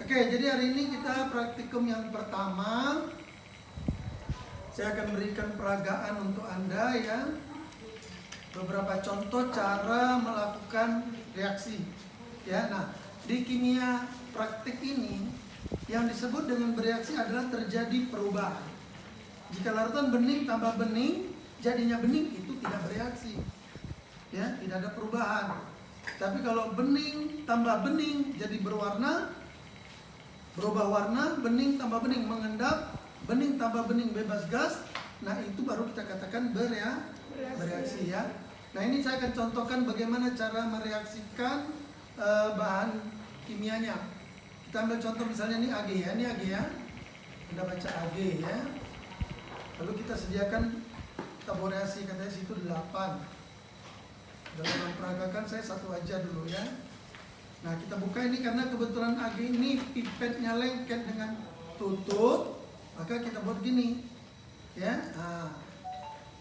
Oke, jadi hari ini kita praktikum yang pertama. Saya akan berikan peragaan untuk Anda ya. Beberapa contoh cara melakukan reaksi. Ya, nah, di kimia praktik ini yang disebut dengan bereaksi adalah terjadi perubahan. Jika larutan bening tambah bening, jadinya bening, itu tidak bereaksi. Ya, tidak ada perubahan. Tapi kalau bening tambah bening jadi berwarna, berubah warna, bening tambah bening mengendap, bening tambah bening bebas gas. Nah, itu baru kita katakan bereaksi ya. Nah, ini saya akan contohkan bagaimana cara mereaksikan bahan kimianya. Kita ambil contoh misalnya ini Ag ya, ini Ag ya. Anda baca Ag ya. Lalu kita sediakan taboreasi, katanya situ 8. Dalam memperagakan saya satu aja dulu ya. Nah, kita buka ini karena kebetulan Ag ini pipetnya lengket dengan tutup, maka kita buat gini ya. Nah,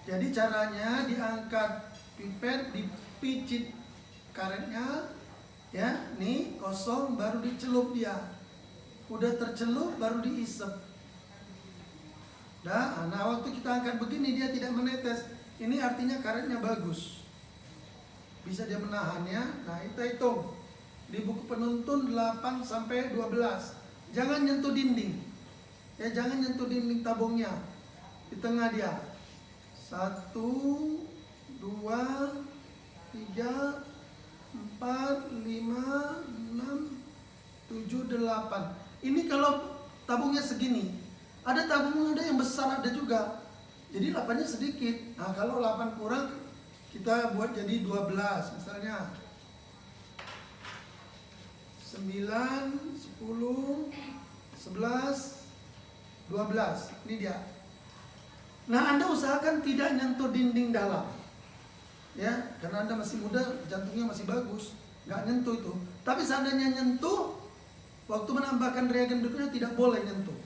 jadi caranya diangkat pipet, dipicit karetnya ya, nih kosong, baru dicelup dia. Udah tercelup baru diisep. Nah, waktu kita angkat begini dia tidak menetes. Ini artinya karetnya bagus, bisa dia menahannya. Nah, kita hitung di buku penuntun 8 sampai 12. Jangan nyentuh dinding. Ya, jangan nyentuh dinding tabungnya. Di tengah dia. 1 2 3 4 5 6 7 8. Ini kalau tabungnya segini. Ada tabung ada yang besar, ada juga. Jadi 8-nya sedikit. Nah, kalau 8 kurang kita buat jadi 12 misalnya. 9, 10, 11, 12. Ini dia. Nah, Anda usahakan tidak nyentuh dinding dalam. Ya, karena Anda masih muda, jantungnya masih bagus. Nggak nyentuh itu. Tapi seandainya nyentuh, waktu menambahkan reagen berikutnya tidak boleh nyentuh.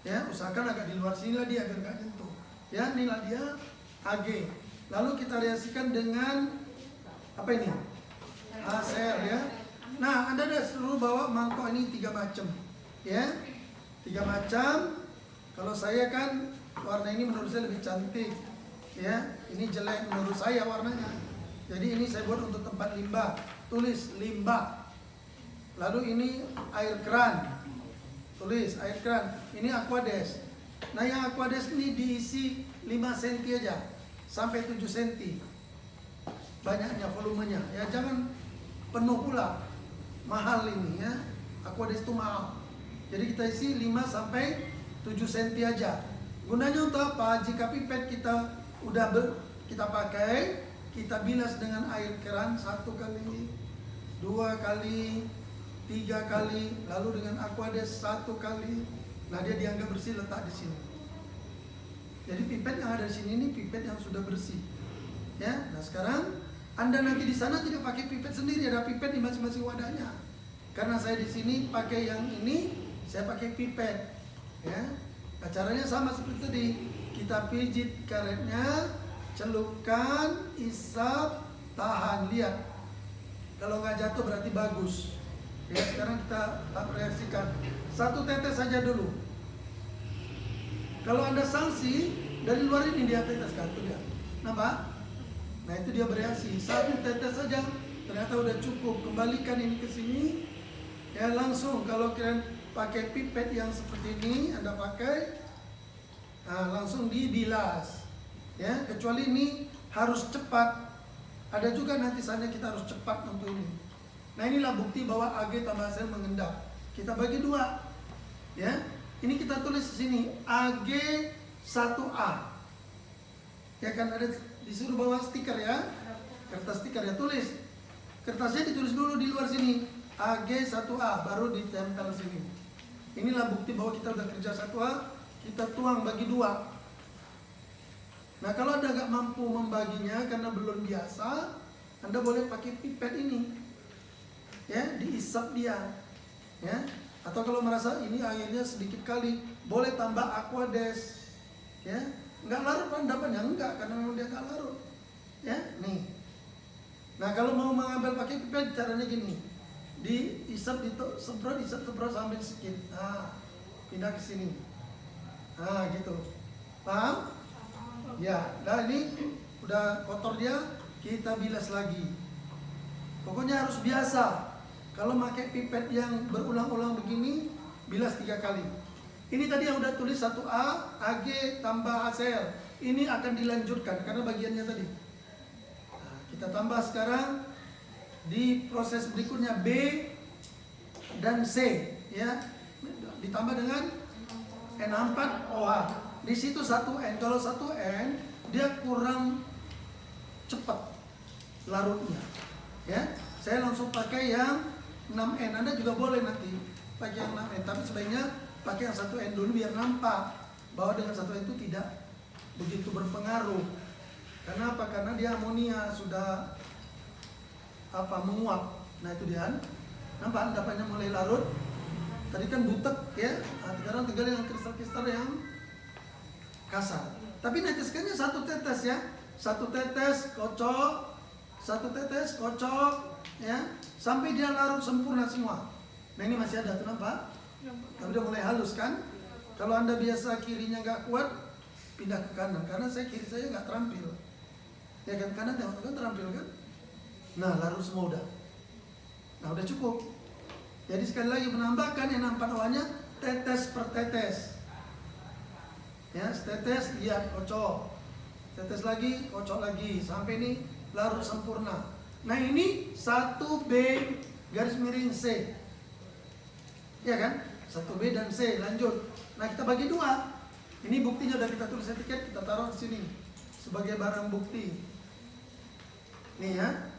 Ya, usahakan agak di luar sini lah dia agar nggak nyentuh. Ya, inilah dia Ag. Lalu kita reaksikan dengan apa ini? HCl ya. Nah, Anda sudah suruh bawa mangkok ini 3 macam. Ya. 3 macam. Kalau saya kan warna ini menurut saya lebih cantik. Ya, ini jelek menurut saya warnanya. Jadi ini saya buat untuk tempat limbah. Tulis limbah. Lalu ini air keran. Tulis air keran. Ini Aquades. Nah, yang Aquades ini diisi 5 cm aja sampai 7 cm. Banyaknya volumenya. Ya, jangan penuh pula. Mahal ini ya. Aquades itu mahal. Jadi kita isi 5 sampai 7 cm aja. Gunanya untuk apa? Jika pipet kita udah kita pakai, kita bilas dengan air keran 1 kali, 2 kali, 3 kali, lalu dengan Aquades 1 kali. Nah, dia dianggap bersih, letak di sini. Jadi pipet yang ada di sini ini pipet yang sudah bersih. Ya. Nah, sekarang Anda nanti di sana tidak pakai pipet sendiri, ada pipet di masing-masing wadahnya. Karena saya di sini pakai yang ini, saya pakai pipet. Ya. Nah, caranya sama seperti tadi. Kita pijit karetnya, celupkan, isap, tahan, lihat. Kalau nggak jatuh berarti bagus. Ya, sekarang kita reaksikan. 1 tetes saja dulu. Kalau Anda sanksi dari luar ini dia teteskan tuh dia. Nampak? Nah, itu dia bereaksi. 1 tetes saja, ternyata udah cukup. Kembalikan ini ke sini. Ya, langsung kalau kalian pakai pipet yang seperti ini, Anda pakai, nah, langsung dibilas. Ya, kecuali ini harus cepat. Ada juga nanti saatnya kita harus cepat untuk ini. Nah, inilah bukti bahwa Ag tambah HCl mengendap. Kita bagi 2. Ya. Ini kita tulis di sini Ag1A. Ya kan, ada disuruh bawa stiker ya. Kertas stiker ya, tulis. Kertasnya ditulis dulu di luar sini. Ag1A baru ditempel sini. Inilah bukti bahwa kita udah kerja 1A, kita tuang bagi 2. Nah, kalau Anda nggak mampu membaginya karena belum biasa, Anda boleh pakai pipet ini. Ya, diisap dia. Ya. Atau kalau merasa ini airnya sedikit kali, boleh tambah Aquades. Ya, nggak larut endapannya, enggak, karena memang dia nggak larut. Ya, nih. Nah, kalau mau mengambil pakai pipet caranya gini. diisap, semprot sampai sedikit. Nah, pindah ke sini. Nah, gitu. Paham? Ya, nah ini udah kotor dia, kita bilas lagi. Pokoknya harus biasa. Kalau pakai pipet yang berulang-ulang begini, bilas 3 kali. Ini tadi yang udah tulis 1A, AG tambah HCl. Ini akan dilanjutkan karena bagiannya tadi. Nah, kita tambah sekarang di proses berikutnya B dan C, ya. Ditambah dengan N4OH. Di situ 1N. Kalau 1N dia kurang cepat larutnya. Ya, saya langsung pakai yang 6N. Anda juga boleh nanti pakai yang 6N, tapi sebaiknya pakai yang 1N dulu biar nampak bahwa dengan 1N itu tidak begitu berpengaruh. Karena apa? Karena dia amonia sudah menguap. Nah itu dia. Nampak endapannya mulai larut. Tadi kan butek ya. Nah, sekarang tinggal yang kristal-kristal yang kasar. Tapi neteskannya 1 tetes ya. 1 tetes kocok, 1 tetes kocok ya, sampai dia larut sempurna semua. Nah ini masih ada, kenapa? Tapi udah mulai halus kan? Kalau Anda biasa kirinya nggak kuat, pindah ke kanan. Karena kiri saya nggak terampil. Ya kan, kanan tengok kan terampil kan? Nah larut semua udah. Nah udah cukup. Jadi sekali lagi menambahkan N4OH-nya tetes per tetes. Ya, tetes lihat kocok. Tetes lagi, kocok lagi sampai ini larut sempurna. Nah ini 1B garis miring C. Ya kan? 1B dan C, lanjut. Nah kita bagi 2. Ini buktinya udah kita tulis etiket, kita taruh di sini sebagai barang bukti. Nih ya.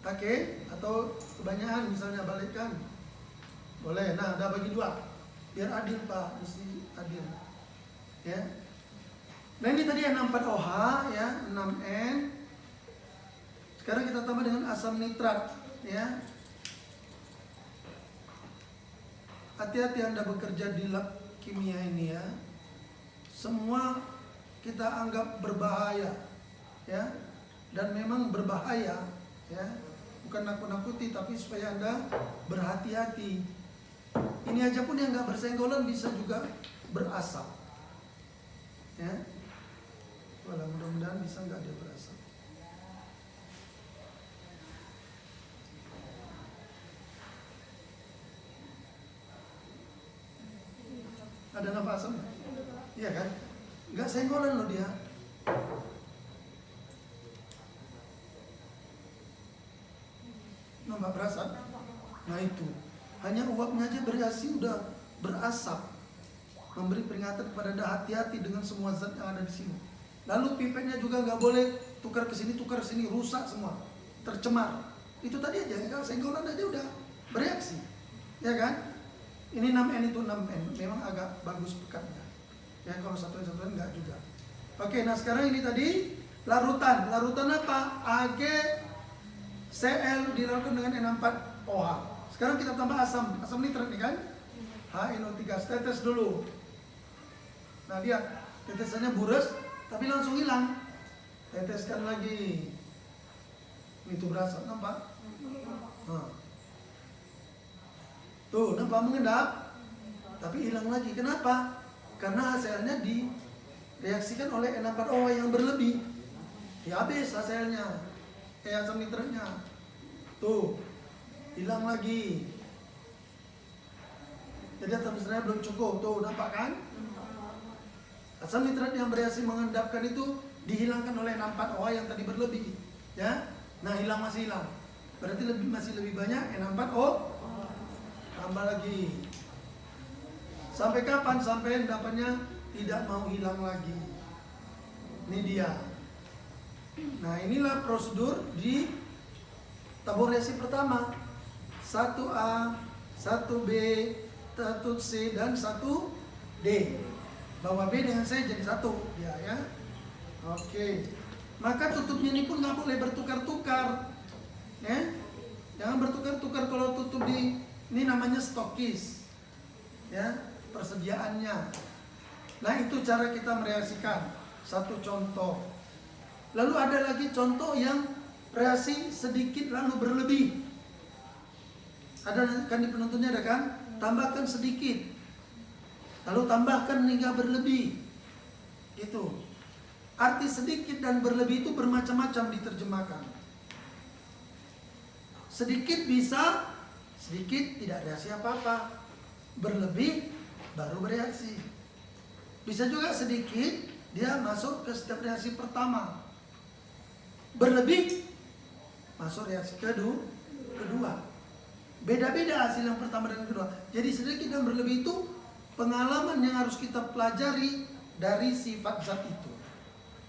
Pakai atau kebanyakan misalnya balikkan. Boleh. Nah, udah bagi 2. Biar adil Pak, mesti adil. Ya. Nah ini tadi N4OH ya, 6N. Sekarang kita tambah dengan asam nitrat ya. Hati-hati Anda bekerja di lab kimia ini ya. Semua kita anggap berbahaya ya. Dan memang berbahaya ya. Bukan nakut-nakuti, tapi supaya Anda berhati-hati. Ini aja pun yang nggak bersenggolan bisa juga berasap ya. Walau mudah-mudahan bisa nggak dia berasap. Ada nafas asam? Iya kan? Nggak senggolan loh dia. Nampak berasap? Nah itu. Hanya uapnya aja bereaksi udah berasap. Memberi peringatan kepada Anda hati-hati dengan semua zat yang ada di sini. Lalu pipetnya juga nggak boleh tukar ke sini, rusak semua, tercemar. Itu tadi aja, kalau senggolan aja udah bereaksi, ya kan? Ini 6N itu 6N, memang agak bagus pekatnya. Ya kalau 1N nggak juga. Oke, nah sekarang ini tadi larutan apa? AgCl dilarutkan dengan N4OH. Sekarang kita tambah asam nitrat nih kan? HNO3, tetes dulu. Nah lihat, tetesannya buras, tapi langsung hilang. Teteskan lagi. Itu berasap, nampak? Nah. Tuh, nampak mengendap, tapi hilang lagi. Kenapa? Karena hasilnya direaksikan oleh N4OH yang berlebih. Ya habis hasilnya, asam nitratnya. Tuh, hilang lagi. Jadi asam nitratnya belum cukup. Tuh, nampak kan? Asam nitrat yang bereaksi mengendapkan itu dihilangkan oleh N4OH yang tadi berlebih, ya. Nah, masih hilang. Berarti masih lebih banyak N4O. Tambah lagi. Sampai kapan? Sampai endapannya tidak mau hilang lagi. Ini dia. Nah, inilah prosedur di tabur reaksi pertama. 1A, 1B, 1C dan 1D. Bahwa B dengan C jadi 1 ya. Oke. Maka tutupnya ini pun nggak boleh bertukar-tukar, ya. Jangan bertukar-tukar. Kalau tutup ini namanya stokis, ya, persediaannya. Nah itu cara kita mereaksikan. Satu contoh. Lalu ada lagi contoh yang reaksi sedikit lalu berlebih. Ada kan di penuntunnya ada kan? Tambahkan sedikit. Lalu tambahkan hingga berlebih. Gitu. Arti sedikit dan berlebih itu bermacam-macam diterjemahkan. Sedikit bisa, sedikit tidak reaksi apa-apa. Berlebih baru bereaksi. Bisa juga sedikit dia masuk ke step reaksi pertama. Berlebih masuk reaksi kedua. Beda-beda hasil yang pertama dan kedua. Jadi sedikit dan berlebih itu pengalaman yang harus kita pelajari dari sifat zat itu.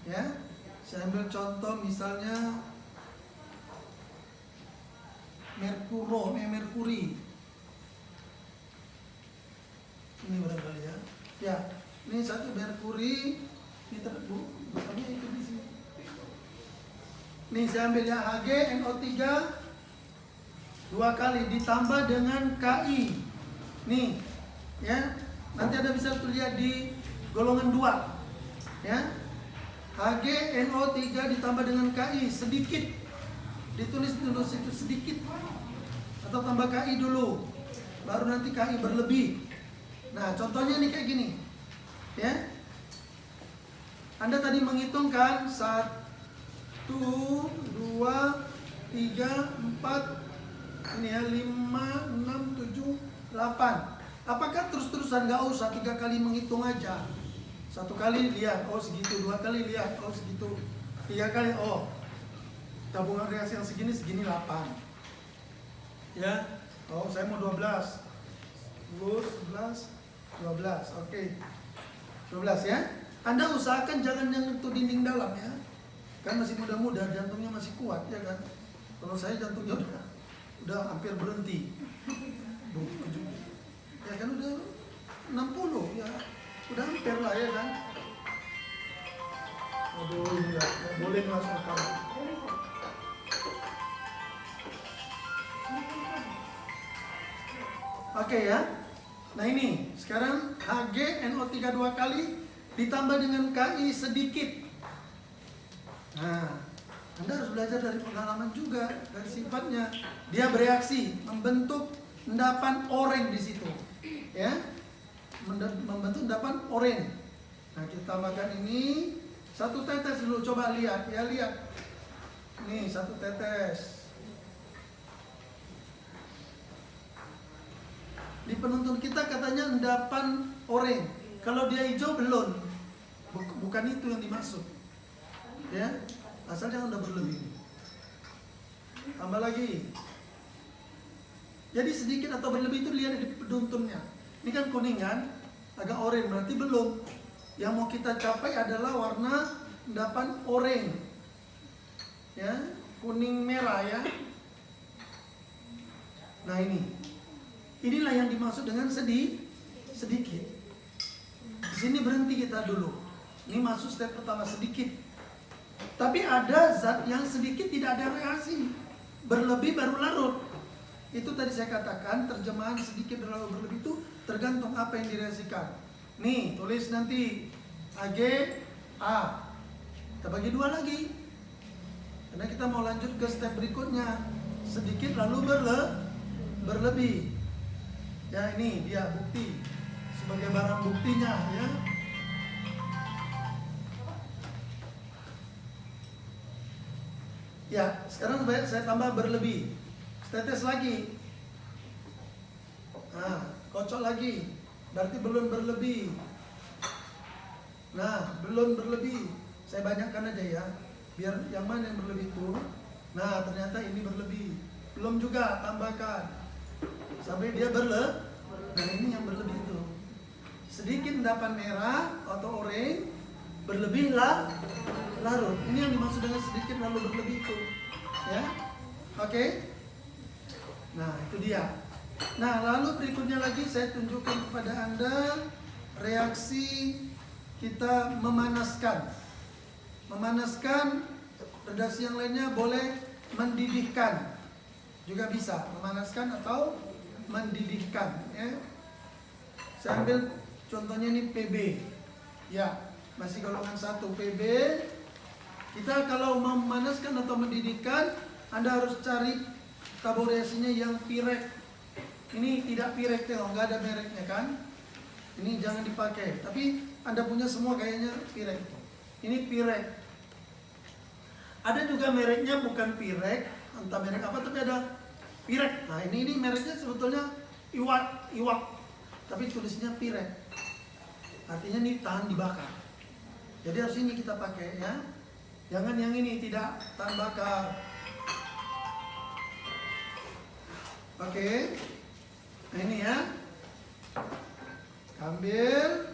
Ya, saya ambil contoh misalnya merkuri. Ini barangkali ya. Ya, ini satu merkuri. Ini bukannya itu di sini. Nih saya ambil ya HgNO3 2 kali ditambah dengan Ki. Nih, ya. Nanti Anda bisa lihat di golongan 2. Ya. HgNO3 ditambah dengan Ki sedikit. Ditulis dulu situ sedikit. Atau tambah Ki dulu. Baru nanti Ki berlebih. Nah, contohnya nih kayak gini. Ya. Anda tadi menghitungkan 1 2, 3, 4 ini ya 5, 6, 7, 8. Apakah terus-terusan? Gak usah 3 kali menghitung aja. 1 kali lihat, oh segitu. 2 kali lihat, oh segitu. 3 kali, oh tabungan reaksi yang segini 8. Ya, oh saya mau 12, 11, 12, oke. 12 ya. Anda usahakan jangan nyentuh dinding dalam ya. Kan masih muda-muda, jantungnya masih kuat ya kan. Kalau saya jantungnya udah hampir berhenti. Ya kan udah 60 ya. Udah hampir lah ya kan. Aduh ini ya, boleh masuk akal. Oke ya. Nah ini, sekarang HgNO3 2 kali ditambah dengan Ki sedikit. Nah, Anda harus belajar dari pengalaman juga, dari sifatnya. Dia bereaksi, membentuk endapan oranye di situ. Ya. Membentuk endapan oranye. Nah, kita tambahkan ini 1 tetes dulu, coba lihat, ya lihat. Nih, 1 tetes. Di penuntun kita katanya endapan oranye. Kalau dia hijau belum. Bukan itu yang dimaksud. Ya, asal jangan udah berlebih. Tambah lagi. Jadi sedikit atau berlebih itu lihat di penuntunnya. Ini kan kuning kan, agak oranye berarti belum. Yang mau kita capai adalah warna endapan oranye. Ya, kuning merah ya. Nah ini. Inilah yang dimaksud dengan sedikit. Di sini berhenti kita dulu. Ini masuk step pertama sedikit. Tapi ada zat yang sedikit tidak ada reaksi, berlebih baru larut. Itu tadi saya katakan terjemahan sedikit lalu berlebih itu tergantung apa yang direaksikan. Nih tulis nanti Ag A. Kita bagi 2 lagi. Karena kita mau lanjut ke step berikutnya. Sedikit lalu berlebih. Ya ini dia bukti sebagai barang buktinya ya. Ya, sekarang saya tambah berlebih. Tetes lagi. Nah, kocok lagi. Berarti belum berlebih. Nah, belum berlebih. Saya banyakkan aja ya. Biar yang mana yang berlebih itu. Nah, ternyata ini berlebih. Belum juga, tambahkan. Sampai dia berlebih. Nah, ini yang berlebih itu. Sedikit endapan merah atau oranye. Berlebih larut. Ini yang dimaksud dengan sedikit lalu berlebih itu. Ya. Oke. Nah, itu dia. Nah, lalu berikutnya lagi saya tunjukkan kepada Anda reaksi kita memanaskan. Memanaskan, redaksi yang lainnya boleh mendidihkan. Juga bisa memanaskan atau mendidihkan ya. Saya ambil contohnya ini PB. Ya. Masih golongan 1 PB. Kita kalau memanaskan atau mendidihkan, Anda harus cari tabur reaksinya yang Pirek. Ini tidak Pirek, tengok nggak ada mereknya kan? Ini jangan dipakai. Tapi Anda punya semua kayaknya Pirek. Ini Pirek. Ada juga mereknya bukan Pirek, entah merek apa tapi ada Pirek. Nah ini mereknya sebetulnya Iwak, tapi tulisnya Pirek. Artinya ini tahan dibakar. Jadi harus ini kita pakai ya. Jangan yang ini tidak tahan bakar. Oke. Nah ini ya. Ambil.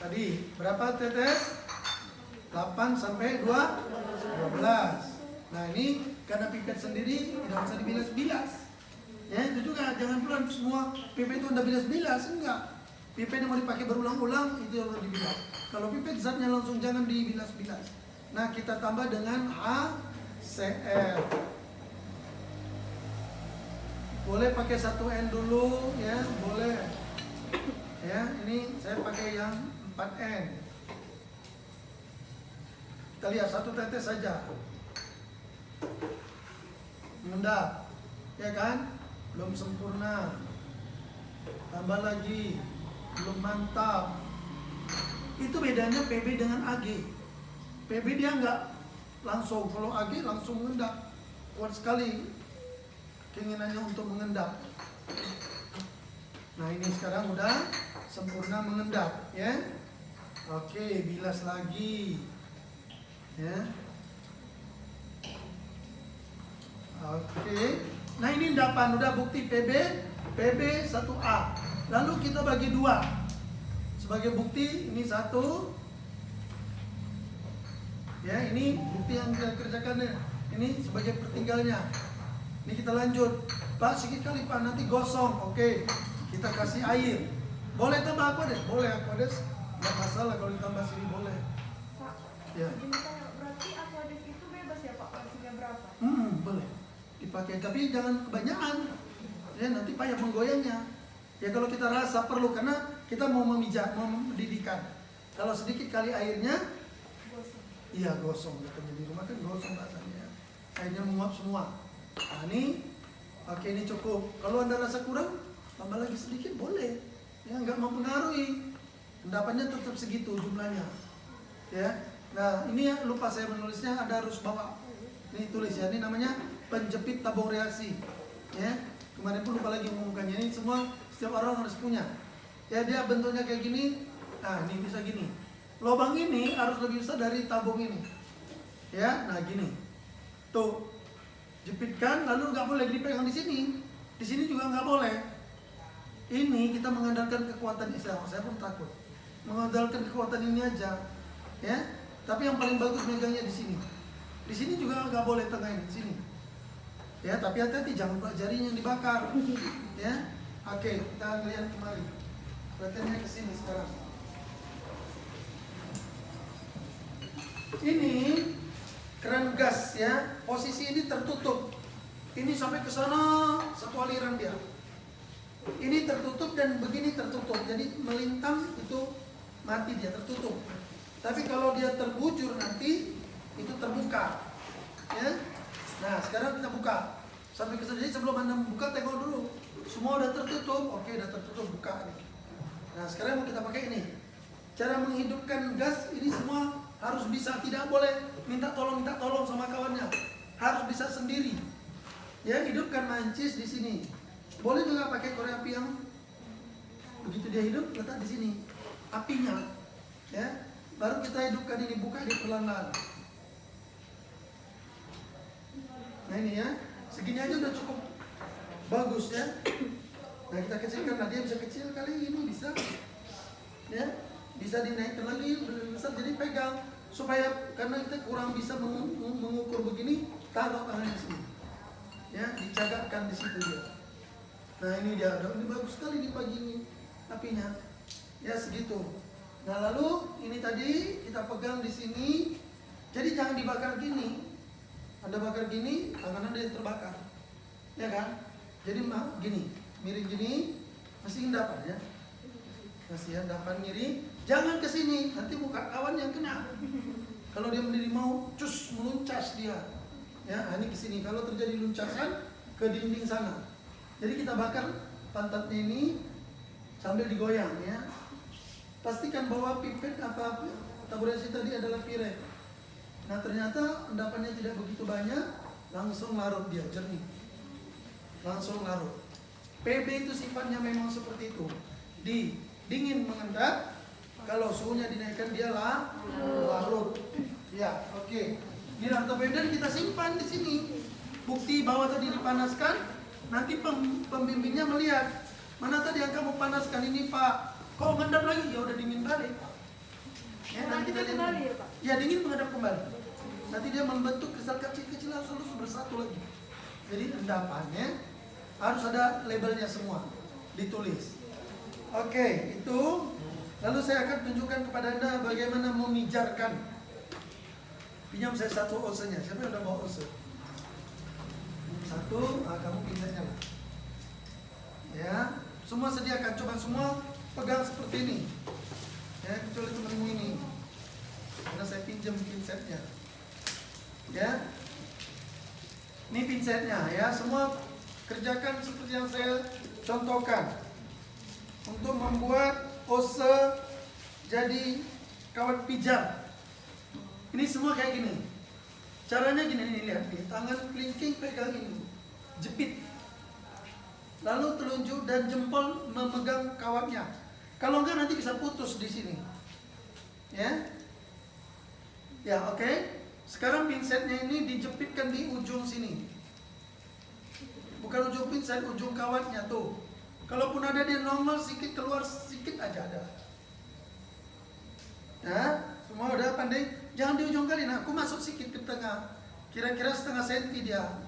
Tadi berapa tetes? 8 sampai 12. Nah ini karena pipet sendiri tidak usah dibilas-bilas. Ya itu juga jangan pelan semua pipet itu Anda bilas-bilas, enggak. Pipet yang mau dipakai berulang-ulang itu harus dibilas. Kalau pipet zatnya langsung jangan dibilas-bilas. Nah kita tambah dengan HCl. Boleh pakai 1N dulu ya, boleh. Ya, ini saya pakai yang 4N. Kita lihat 1 tetes saja. Mengendap. Ya kan? Belum sempurna. Tambah lagi. Belum mantap. Itu bedanya PB dengan AG. PB dia enggak langsung, kalau AG langsung mengendap. Kuat sekali keinginannya untuk mengendap. Nah ini sekarang udah sempurna mengendap ya. Oke, bilas lagi ya. Oke. Nah ini endapan udah bukti PB 1A. Lalu kita bagi 2. Sebagai bukti ini 1. Ya, ini bukti yang kita kerjakan ini sebagai pertinggalnya. Ini kita lanjut. Pak, sedikit kali Pak, nanti gosong. Oke, kita kasih air. Boleh tambah aquades? Boleh aquades. Nggak masalah kalau ditambah sini boleh. Pak, Ya. berarti aquades itu bebas ya Pak, porsinya berapa? Boleh dipakai, tapi jangan kebanyakan. Ya, nanti payah menggoyangnya. Ya kalau kita rasa perlu, karena kita mau memijak, mau mendidihkan. Kalau sedikit kali airnya, Gosong. iya gosong. Katanya di rumah kan gosong rasanya. Airnya menguap semua. Nah ini, oke ini cukup. Kalau Anda rasa kurang, tambah lagi sedikit boleh. Ya nggak mempengaruhi. Endapannya tetap segitu jumlahnya. Ya. Nah ini ya lupa saya menulisnya, Anda harus bawa. Ini tulis ya. Ini namanya penjepit tabung reaksi. Ya. Kemarin pun lupa lagi mengumumkannya. Ini semua setiap orang harus punya. Ya dia bentuknya kayak gini. Nah ini bisa gini. Lubang ini harus lebih besar dari tabung ini. Ya. Nah gini. Tuh. Jepitkan, lalu nggak boleh dipegang di sini. Di sini juga nggak boleh. Ini kita mengandalkan kekuatan Islam. Saya pun takut. Mengandalkan kekuatan ini aja, ya. Tapi yang paling bagus megangnya di sini. Di sini juga nggak boleh tengahin di sini. Ya, tapi hati-hati jangan pula jarinya yang dibakar. Ya. Oke, kita lihat kemari. Perhatiannya ke sini sekarang. Ini keran gas ya, posisi ini tertutup. Ini sampai ke sana satu aliran dia. Ini tertutup dan begini tertutup. Jadi melintang itu mati dia, tertutup. Tapi kalau dia terbujur nanti itu terbuka. Ya. Nah, sekarang kita buka. Sampai ke sana. Jadi sebelum Anda buka tengok dulu. Semua udah tertutup. Oke, udah tertutup, buka nih. Nah, sekarang mau kita pakai ini. Cara menghidupkan gas ini semua harus bisa, tidak boleh minta tolong sama kawannya. Harus bisa sendiri. Ya, hidupkan mancis di sini. Boleh juga pakai korek api yang begitu dia hidup letak di sini. Apinya, ya. Baru kita hidupkan ini, buka di perlahan-lahan. Nah ini ya, segini aja udah cukup bagus ya. Nah kita kecilkan, nah dia bisa kecil kali ini bisa. Ya, bisa dinaikkan lagi lebih besar, jadi pegang supaya karena kita kurang bisa mengukur begini, taruh tangannya di sini. Ya, dicagakkan di situ dia. Nah ini dia, ini bagus sekali di pagi ini apinya. Ya segitu. Nah lalu ini tadi kita pegang di sini. Jadi jangan dibakar gini. Anda bakar gini, tangan Anda yang terbakar. Ya kan? Jadi gini, miring gini, masih endapan ya. Masih endapan miring. Jangan ke sini, nanti muka kawan yang kena. Kalau dia berdiri mau cus meluncas dia. Ya, ini ke sini. Kalau terjadi luncasan, ke dinding sana. Jadi kita bakar pantatnya ini sambil digoyang ya. Pastikan bahwa pipet apa taburasi tadi adalah piret. Nah ternyata endapannya tidak begitu banyak, langsung larut dia, jernih. Langsung larut. PB itu sifatnya memang seperti itu. Di dingin mengendap, kalau suhunya dinaikkan dia larut. Ya, oke. Ini rantai PB dan kita simpan di sini. Bukti bahwa tadi dipanaskan, nanti pembimbingnya melihat mana tadi yang kamu panaskan ini Pak, kok mengendap lagi? Ya udah dingin balik. Ya, nanti kita lihat. Kembali ya Pak? Ya dingin menghadap kembali. Nanti dia membentuk kristal kecil-kecil langsung bersatu lagi. Jadi endapannya harus ada labelnya semua ditulis. Oke, itu. Lalu saya akan tunjukkan kepada Anda bagaimana memijarkan. Pinjam saya satu osenya. Siapa yang udah bawa ose? Satu, kamu pinjamnya lah. Ya, semua sediakan. Coba semua pegang seperti ini. Ya, kecuali temanmu ini. Karena saya pinjam pinsetnya. Ya, ini pinsetnya ya. Semua kerjakan seperti yang saya contohkan untuk membuat ose jadi kawat pijat. Ini semua kayak gini. Caranya gini nih, lihat nih, tangan kelingking pegang ini, jepit. Lalu telunjuk dan jempol memegang kawatnya. Kalau enggak nanti bisa putus di sini. Ya. Ya, oke. Sekarang pinsetnya ini dijepitkan di ujung sini. Bukan ujung pinset, ujung kawatnya tuh. Kalaupun ada dia normal sedikit keluar sedikit aja ada. Ya, semua udah pandai. Jangan di ujung kali. Nah, aku masuk sedikit ke tengah. Kira-kira setengah senti dia.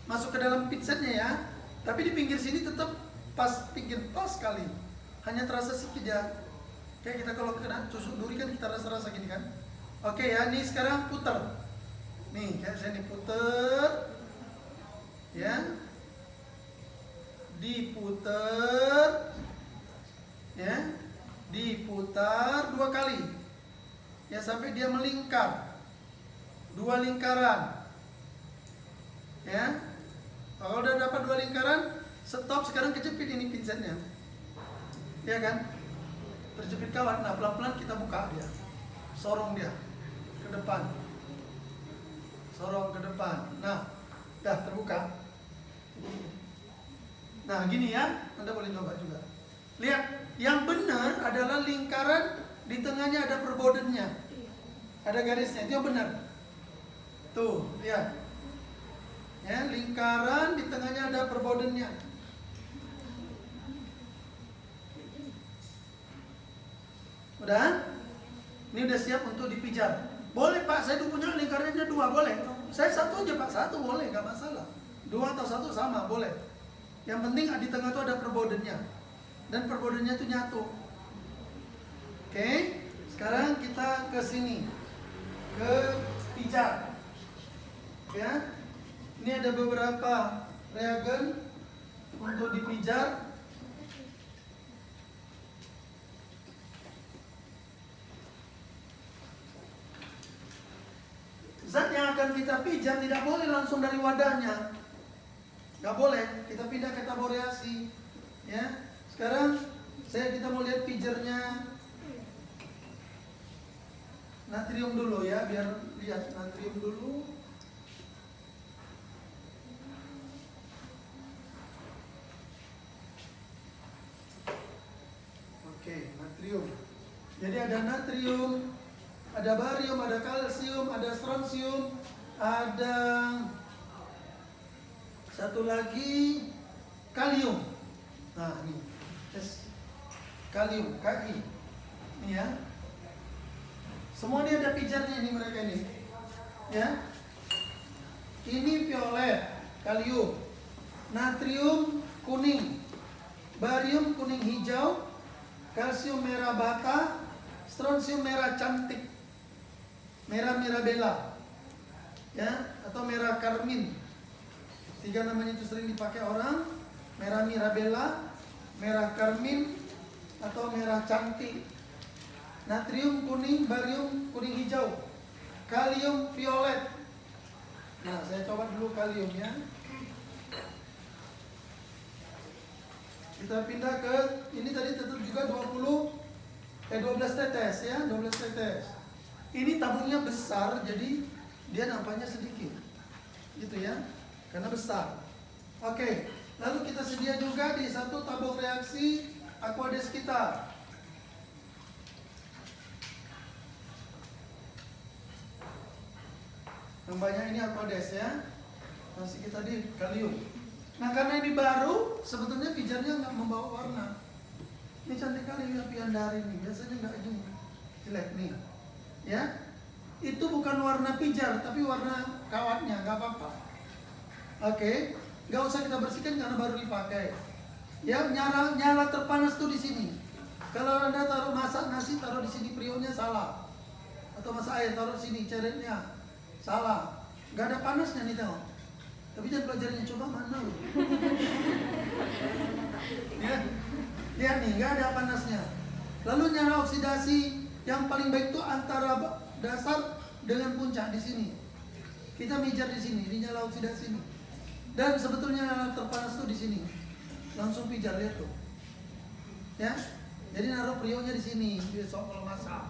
Masuk ke dalam pinsetnya ya. Tapi di pinggir sini tetap pas, pinggir pas sekali. Hanya terasa sedikit ya. Kayak kita kalau kena tusuk duri kan kita rasa-rasa gini kan. Oke ya, ini sekarang putar. Nih, kayak saya diputer. Ya. Diputer. Ya. Diputar 2 kali. Ya, sampai dia melingkar. 2 lingkaran. Ya. Kalau udah dapat 2 lingkaran, stop, sekarang kejepit ini pinsetnya. Ya kan? Terjepit kawat. Nah, pelan-pelan kita buka dia. Sorong dia ke depan. Sorong ke depan. Nah, dah terbuka. Nah, gini ya. Anda boleh coba juga. Lihat, yang benar adalah lingkaran di tengahnya ada perbodennya. Ada garisnya, itu yang benar. Tuh, lihat. Ya, lingkaran di tengahnya ada perbodennya. Udah? Ini udah siap untuk dipijat. Boleh Pak, saya punya lingkarannya 2, boleh. Saya 1 aja Pak, 1 boleh, gak masalah. 2 atau 1 sama, boleh. Yang penting di tengah itu ada perbodennya. Dan perbodennya itu nyatu. Oke, sekarang kita ke sini. Ke pijat. Ya. Ini ada beberapa reagen untuk dipijat. Zat yang akan kita pijat tidak boleh langsung dari wadahnya. Nggak boleh, kita pindah ke taboreasi. Ya. Sekarang kita mau lihat pijernya. Natrium dulu ya, biar lihat natrium dulu. Oke, natrium. Jadi ada natrium, ada barium, ada kalsium, ada strontium, ada satu lagi kalium. Nah, ini kalium, Ki. Ini ya. Semua ini ada pijarnya ini mereka ini. Ya. Ini violet, kalium. Natrium kuning. Barium kuning hijau. Kalsium merah bata. Strontium merah cantik. Merah mirabella. Ya, atau merah karmin. 3 namanya itu sering dipakai orang. Merah mirabella, merah karmin, atau merah cantik. Natrium kuning, barium kuning hijau. Kalium violet. Nah, saya coba dulu kaliumnya. Kita pindah ke ini tadi tetap juga 12 tetes ya, 12 tetes. Ini tabungnya besar jadi dia nampaknya sedikit. Gitu ya. Karena besar. Oke, lalu kita sedia juga di satu tabung reaksi Aquades kita. Nampaknya ini Aquades ya. Masih kita di kalium. Nah, karena ini baru, sebetulnya pijarnya nggak membawa warna. Ini cantik kali ya piandari ini. Biasanya nggak juga jelek nih. Ya, itu bukan warna pijar, tapi warna kawatnya, nggak apa-apa. Oke, nggak usah kita bersihkan karena baru dipakai. Ya, nyala terpanas tuh di sini. Kalau Anda taruh masak nasi, taruh di sini prionnya salah. Atau masak air, taruh di sini ceretnya salah. Nggak ada panasnya nih tengok. Tapi jangan pelajarinya, coba mana loh. Ya, lihat nih, nggak ada panasnya. Lalu nyala oksidasi yang paling baik itu antara dasar dengan puncak di sini. Kita mijar di sini, ini nyala oksidasi ini. Dan sebetulnya nyala terpanas tuh di sini. Langsung pijar, lihat tuh. Ya, jadi naruh prionya di sini besok kalau masak.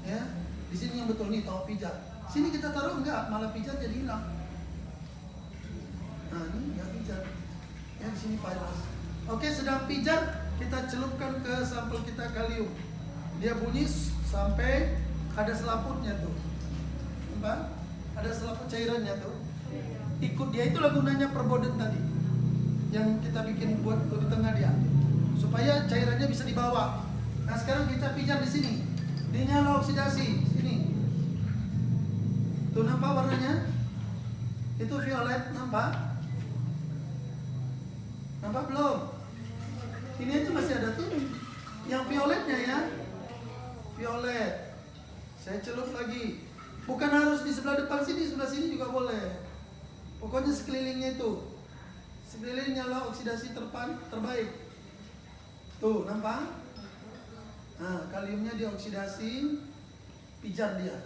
Ya, di sini yang betul nih, tahu pijar. Sini kita taruh enggak, malah pijar jadi hilang. Nah, ini nggak pijar. Ya, di sini panas. Oke, sedang pijar, kita celupkan ke sampel kita kalium. Dia bunyi sampai ada selaputnya tuh. Nampak? Ada selaput cairannya tuh. Ikut dia, itulah gunanya perboden tadi. Yang kita bikin buat di tengah dia. Supaya cairannya bisa dibawa. Nah, sekarang kita pijar di sini. Dia nyala oksidasi, sini. Tuh, nampak warnanya? Itu violet, nampak? Nampak belum? Ini aja masih ada tuh. Yang violetnya ya. Violet. Saya celup lagi. Bukan harus di sebelah depan sini, sebelah sini juga boleh. Pokoknya sekelilingnya itu. Sekeliling nyala oksidasi terbaik. Tuh, nampak? Nah, kaliumnya dioksidasi, pijar dia.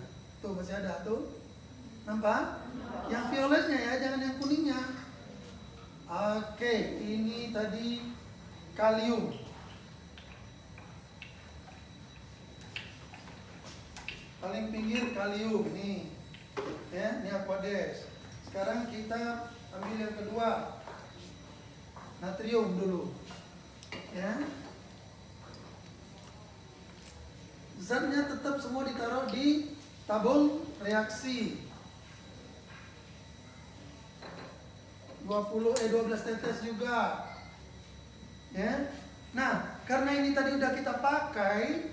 Tuh, masih ada tuh. Nampak? Yang violetnya ya, jangan yang kuningnya. Oke, ini tadi kalium. Paling pinggir kalium nih. Ya, ini Aquades. Sekarang kita ambil yang kedua. Natrium dulu. Ya. Zatnya tetap semua ditaruh di tabung reaksi. 12 tetes juga. Ya. Nah, karena ini tadi udah kita pakai,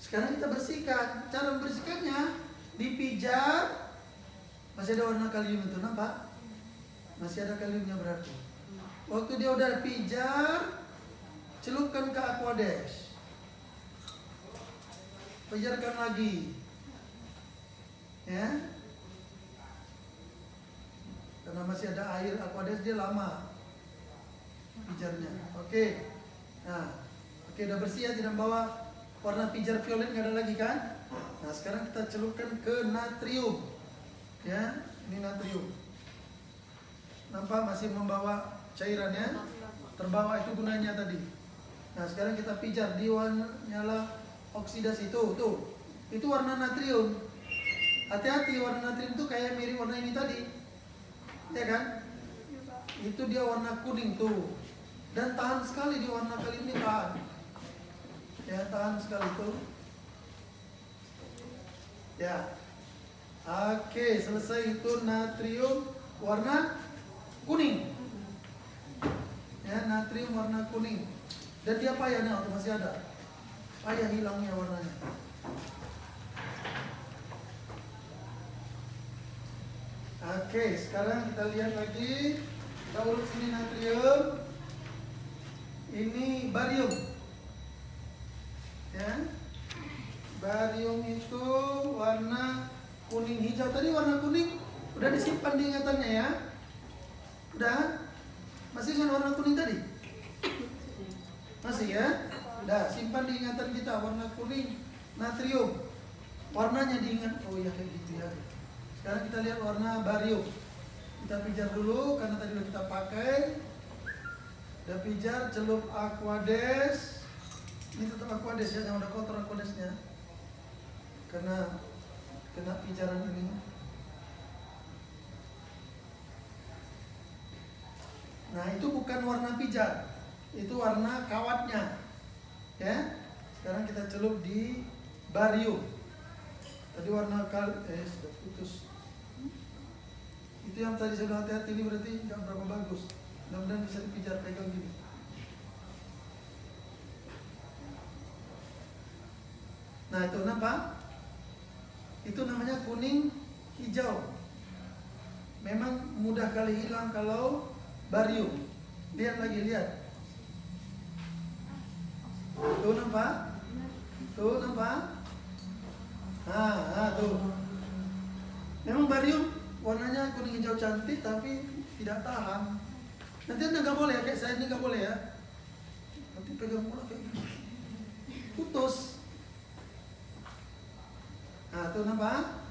sekarang kita bersihkan. Cara membersihkannya dipijar. Masih ada warna kalium itu, nampak? Masih ada kaliumnya berarti. Waktu dia udah pijar, celupkan ke Aquades. Pijarkan lagi. Ya. Karena masih ada air Aquades, dia lama pijarnya. Oke. Nah, oke, udah bersih ya, tidak bawa warna pijar violet, nggak ada lagi kan? Nah, sekarang kita celupkan ke natrium. Ya, ini natrium. Nampak masih membawa cairannya? Terbawa, itu gunanya tadi. Nah, sekarang kita pijar di warna nyala oksidasi tuh. Itu warna natrium. Hati-hati, warna natrium itu kayak mirip warna ini tadi. Ya kan? Itu dia warna kuning tuh. Dan tahan sekali di warna kali ini, tahan. Ya, tahan sekali tuh. Ya. Oke, selesai itu natrium warna kuning. Ya, natrium warna kuning. Dan dia payah nih, masih ada. Payah hilangnya warnanya. Oke, sekarang kita lihat lagi. Kita urut sini natrium. Ini barium. Ya. Barium itu warna kuning hijau. Tadi warna kuning udah disimpan di ingatannya ya. Udah? Masih dengan warna kuning tadi? Masih ya? Udah, simpan di ingatan kita warna kuning natrium. Warnanya diingat. Oh ya, kayak gitu ya. Sekarang kita lihat warna barium. Kita pijar dulu karena tadi udah kita pakai. Udah pijar, celup Aquades. Ini tetap Aquades ya, jangan udah kotor Aquadesnya. Karena kena pijaran ini. Nah, itu bukan warna pijar. Itu warna kawatnya. Ya. Sekarang kita celup di barium. Tadi warna sudah putus. Itu yang tadi saya bilang hati-hati, ini berarti nggak berapa bagus. Mudah-mudahan bisa dipijar pegang gini. Nah, itu apa? Itu namanya kuning hijau. Memang mudah kali hilang kalau barium. Lihat lagi, lihat. Tuh nampak? Tuh nampak? Tuh. Memang barium warnanya kuning hijau cantik tapi tidak tahan. Nanti Anda nggak boleh ya, kayak saya ini nggak boleh ya. Nanti pegang bola kayak gini. Putus. Nah, tuh nampak?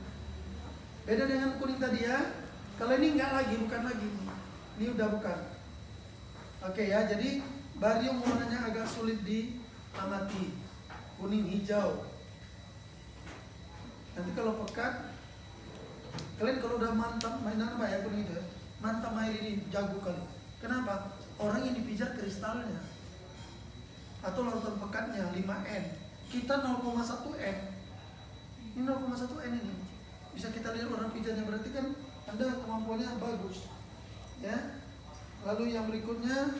Beda dengan kuning tadi ya. Kalau ini nggak lagi, bukan lagi. Ini udah bukan. Oke ya, jadi barium warnanya agak sulit diamati. Kuning hijau. Nanti kalau pekat, kalian kalau udah mantap mainan apa ya kuning hijau, mantap air ini jago kali. Kenapa? Orang yang dipijar kristalnya atau larutan pekatnya 5N. Kita 0,1 N. Ini 0,1 N ini. Bisa kita lihat orang pijarnya, berarti kan Anda kemampuannya bagus. Ya. Lalu yang berikutnya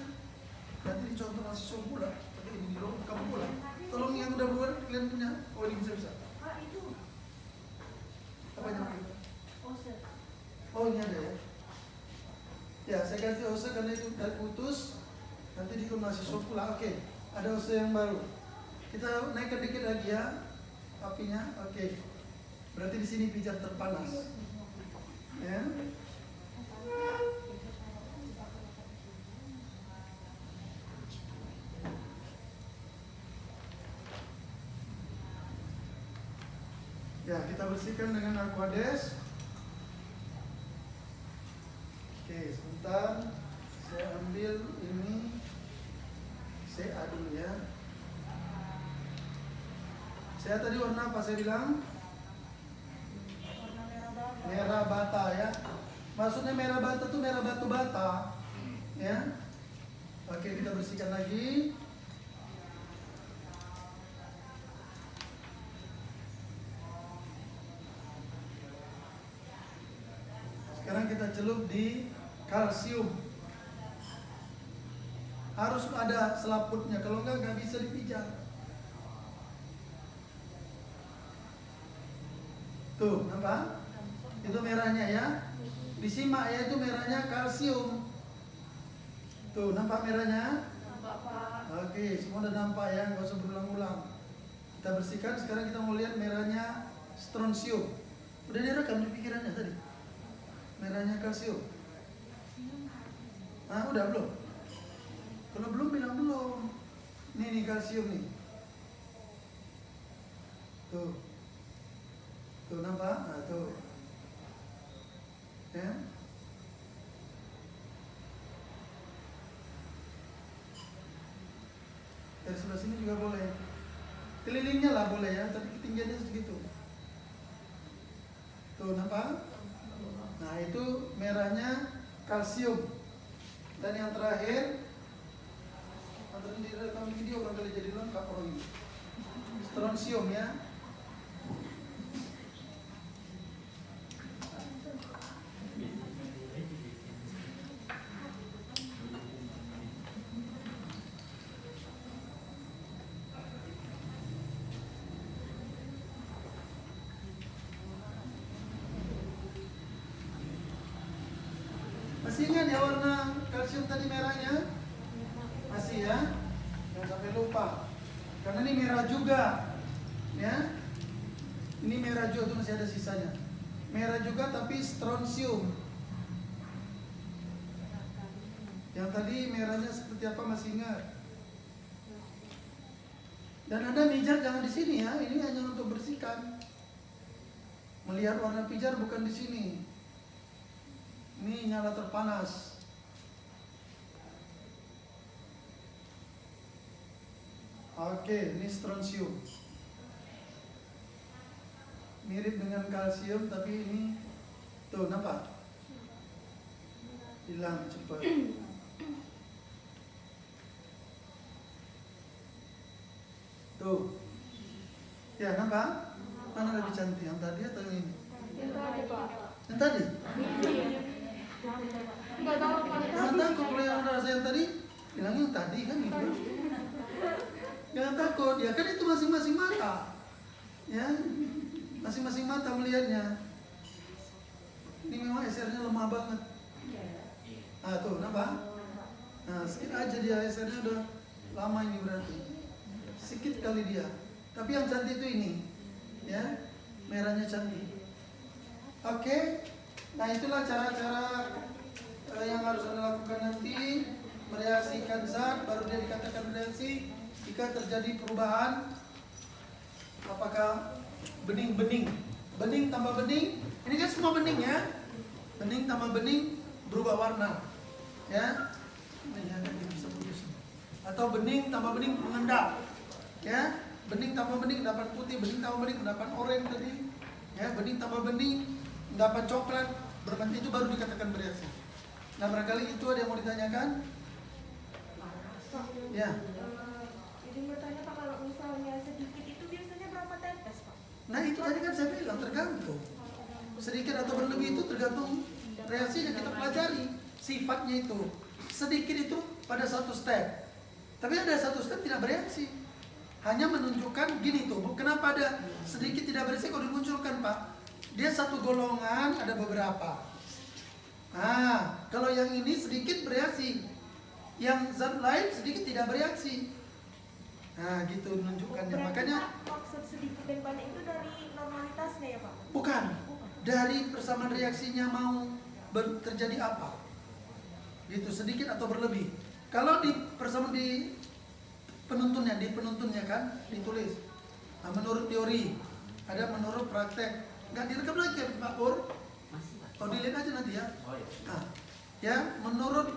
nanti dicontoh mahasiswa pula. Pakai ini dulu kamu pula. Tolong yang udah luar kalian punya. Oh, ini bisa. Pak, itu Apa namanya? ose. Oh, ini ada ya. Ya, saya ganti ose karena itu udah putus. Nanti diikut mahasiswa pula. Oke, ada ose yang baru. Kita naikkan dikit lagi ya apinya. Oke. Berarti di sini pijar terpanas. Ya. Ya, kita bersihkan dengan Aquades. Oke, sebentar. Saya ambil ini. CA dulu ya. Saya tadi warna apa saya bilang? Warna merah bata. Merah bata ya. Maksudnya merah bata tuh merah batu bata. Ya. Oke, kita bersihkan lagi. Sekarang kita celup di kalsium. Harus ada selaputnya, kalau enggak bisa dipijar. Tuh, nampak? Itu merahnya ya. Disimak ya, itu merahnya kalsium. Tuh, nampak merahnya? Nampak, Pak. Oke, semua udah nampak ya, nggak usah berulang-ulang. Kita bersihkan, sekarang kita mau lihat merahnya strontium. Udah direkam di pikirannya tadi? Merahnya kalsium. Ah, udah belum? Kalau belum bilang belum. Nih kalsium nih. Tuh. Tuh nampak? Nah, tuh. Ya. Dari sebelah sini juga boleh. Kelilingnya lah boleh ya, tapi ketinggiannya segitu. Tuh nampak? Nah itu merahnya kalsium. Dan yang terakhir, atau di rekam video barangkali jadi lengkap orang ini. Strontium ya. Masih ingat ya warna kalsium tadi merahnya? Masih ya? Jangan sampai lupa. Karena ini merah juga. Ya. Ini merah juga, tuh masih ada sisanya. Merah juga tapi strontium. Yang tadi merahnya seperti apa masih ingat? Dan Anda mijar jangan di sini ya. Ini hanya untuk bersihkan. Melihat warna pijar bukan di sini. Ini nyala terpanas. Oke, ini strontium. Mirip dengan kalsium, tapi ini tuh, nampak? Hilang cepat. Tuh. Ya, nampak? Mana lebih cantik, yang tadi atau yang ini? Yang tadi, Pak. Yang tadi? Enggak tahu, Pak. Jangan takut kalau yang rasa yang tadi, bilang yang tadi kan gitu. Jangan takut, ya kan itu masing-masing mata. Ya, masing-masing mata melihatnya. Ini memang SR-nya lemah banget. Nah tuh, nampak? Nah, sedikit aja dia, SR-nya udah lama ini berarti. Sedikit kali dia. Tapi yang cantik itu ini. Ya, merahnya cantik. Oke. Nah, itulah cara-cara yang harus Anda lakukan nanti. Mereaksikan zat, baru dia dikatakan reaksi. Jika terjadi perubahan, apakah bening-bening, bening tambah bening, ini kan semua bening ya, bening tambah bening berubah warna, ya, atau bening tambah bening mengendap, ya, bening tambah bening dapat putih, bening tambah bening dapat oranye tadi, ya, bening tambah bening dapat coklat, berarti itu baru dikatakan bereaksi. Nah, barangkali itu ada yang mau ditanyakan, ya. Jadi bertanya Pak, kalau misalnya sedikit itu biasanya berapa tetes, Pak? Nah itu tadi kan saya bilang tergantung. Sedikit atau berlebih itu tergantung reaksi yang kita pelajari. Sifatnya itu. Sedikit itu pada satu step. Tapi ada satu step tidak bereaksi. Hanya menunjukkan gini tuh. Kenapa ada sedikit tidak bereaksi kalau dimunculkan, Pak? Dia satu golongan, ada beberapa. Nah, kalau yang ini sedikit bereaksi. Yang zat lain sedikit tidak bereaksi. Nah, gitu menunjukkannya. Makanya maksud sedikit dan banyak itu dari normalitasnya ya, Pak? bukan. Dari persamaan reaksinya mau terjadi apa. Gitu, sedikit atau berlebih. Kalau di persamaan di penuntunnya kan ditulis. Nah, menurut teori, ada menurut praktek. Enggak direkam lagi ya, Pak Pur? Oh, dilihat aja nanti ya. Nah, ya, menurut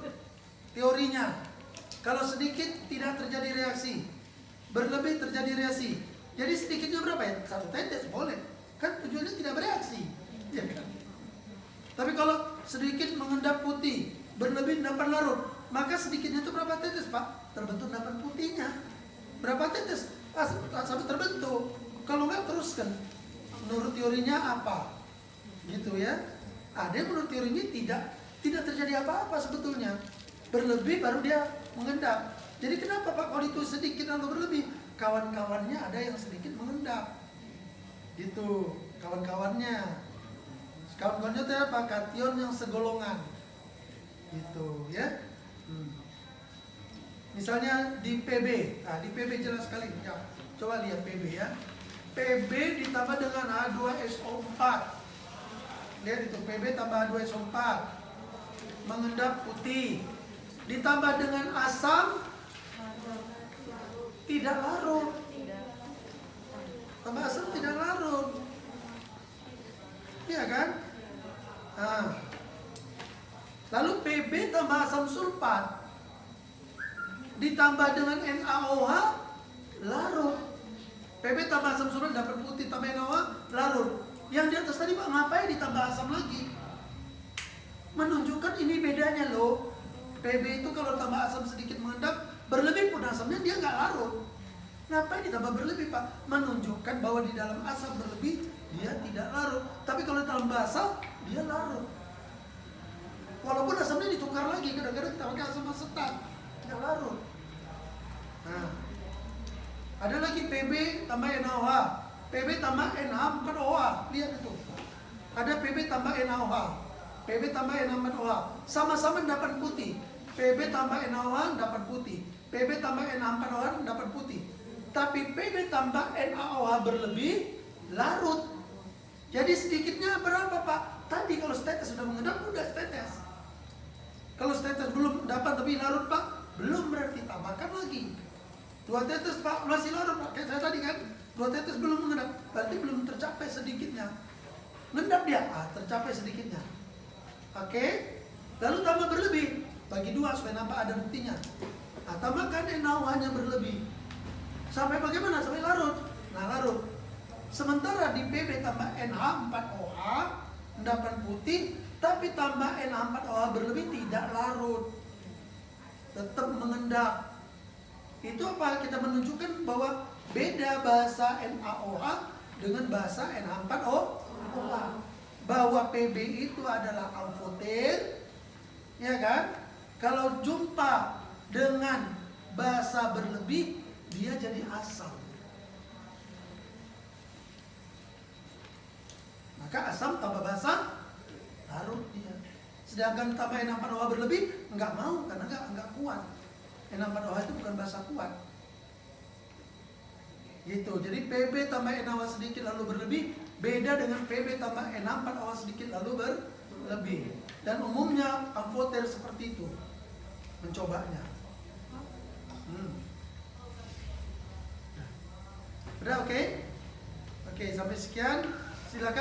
teorinya, kalau sedikit tidak terjadi reaksi, berlebih terjadi reaksi. Jadi sedikitnya berapa ya? 1 tetes boleh. Kan tujuannya tidak bereaksi. Ya kan? Tapi kalau sedikit mengendap putih, berlebih endapan larut, maka sedikitnya itu berapa tetes, Pak? Terbentuk endapan putihnya. Berapa tetes? Sampai terbentuk. Kalau enggak teruskan. Menurut teorinya apa? Gitu ya. Ada yang menurut teorinya tidak terjadi apa-apa sebetulnya. Berlebih baru dia mengendap. Jadi kenapa Pak kalau itu sedikit atau berlebih? Kawan-kawannya ada yang sedikit mengendap. Gitu, kawan-kawannya. Kawan-kawannya itu apa? Kation yang segolongan. Gitu, ya. Misalnya di PB. Nah, di PB jelas sekali. Ya, coba lihat PB ya. PB ditambah dengan H2SO4. Lihat itu, PB tambah H2SO4. Mengendap putih. Ditambah dengan asam tidak larut. Tambah asam tidak larut. Iya kan? Nah. Lalu PB tambah asam sulfat ditambah dengan NaOH larut. PB tambah asam sulfat dapat putih, tambah NaOH larut. Yang di atas tadi Pak ngapain ditambah asam lagi? Menunjukkan ini bedanya loh. PB itu kalau tambah asam sedikit mengendap, berlebih pun asamnya dia nggak larut. Ngapain ditambah berlebih, Pak? Menunjukkan bahwa di dalam asam berlebih dia tidak larut. Tapi kalau dalam basal dia larut. Walaupun asamnya ditukar lagi, kadang-kadang kita pakai asam asetat, tidak larut. Nah, ada lagi PB tambah NaOH, PB tambah NH bukan OH, lihat itu. Ada PB tambah NaOH, PB tambah NH4OH, sama-sama dapat putih. PB tambah NaOH dapat putih, PB tambah NH4OH dapat putih. Tapi PB tambah NaOH berlebih larut. Jadi sedikitnya berapa, Pak? Tadi kalau setetes sudah mengendap udah setetes. Kalau setetes belum dapat tapi larut, Pak, belum, berarti tambahkan lagi. 2 tetes, Pak, masih larut, Pak. Kayak saya tadi kan, 2 tetes belum mengendap, berarti belum tercapai sedikitnya. Mengendap dia, tercapai sedikitnya. Oke? Lalu tambah berlebih, bagi 2 supaya nampak ada buktinya. Nah, tambahkan NaOH-nya berlebih. Sampai bagaimana? Sampai larut. Nah, larut. Sementara di PB tambah NH4OH, endapan putih, tapi tambah NH4OH berlebih tidak larut. Tetap mengendap. Itu apa? Kita menunjukkan bahwa beda bahasa NaOH dengan bahasa NH4OH. Bahwa PB itu adalah amfoter, ya kan? Kalau jumpa dengan basa berlebih, dia jadi asam. Maka asam tambah basa, larut dia. Sedangkan tambah NH4OH berlebih, nggak mau karena nggak kuat. NH4OH itu bukan basa kuat. Gitu. Jadi PB tambah NaOH sedikit lalu berlebih beda dengan PB tambah NH4OH sedikit lalu berlebih. Dan umumnya amfoter seperti itu mencobanya. Udah oke? Oke, sampai sekian. Silakan.